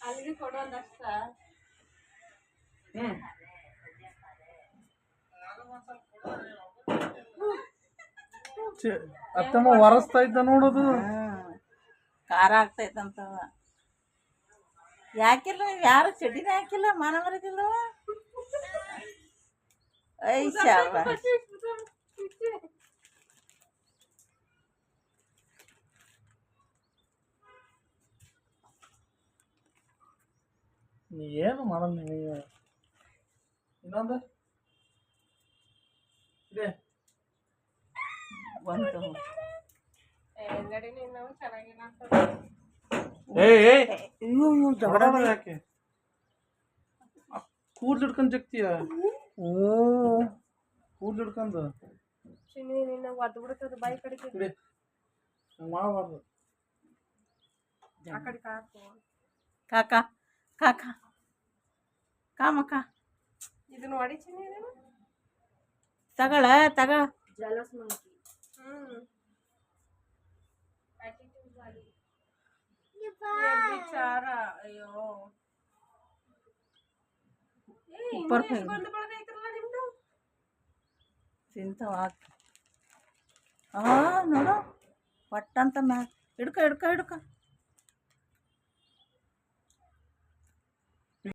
ಅಲ್ಲಿಗೆ ಕೊಡೋದಷ್ಟ. ಅತ್ತಮ್ಮ ಹೊರಸ್ತಾ ಇದ್ದ ನೋಡೋದು. ಖಾರ ಆಗ್ತೈತಂತ. ಯಾಕಿಲ್ಲ ಯಾರು ಚಟಿನ ಹಾಕಿಲ್ಲ, ಮಾನ ಮರದಿಲ್ಲ. ಐ ಶಾಬ ಏನು ಮಾಡಲ್ಲ ನೀವು. ಇನ್ನೊಂದು ಇದೆ ಬಂತು. ಯಾಕೆ ಕೂದಲು ಹಿಡ್ಕೊಂಡು ಜಗ್ತೀಯ? ಕೂದಲು ಹಿಡ್ಕೊಂಡು ಒದ್ದು ಬಿಡ್ತದ ಬಾಯಿ ಕಡೆಗೆ. ಮಾಡಬಾರ್ದು. ಕಾಕ ಕಾಕ ಕಾಮಕ್ಕ ಇದನ್ನು ಹೊಡಿತೀನಿ. ತಗಳ ತಗ ಜಲಸ್ ಮಂಕಿ. ವಿಚಾರ. ಅಯ್ಯೋ ತಿಂತವ ನೋಡು ಪಟ್ಟಂತ ಮ್ಯಾಗ ಹಿಡ್ಕ ಹಿಡ್ಕ ಹಿಡ್ಕ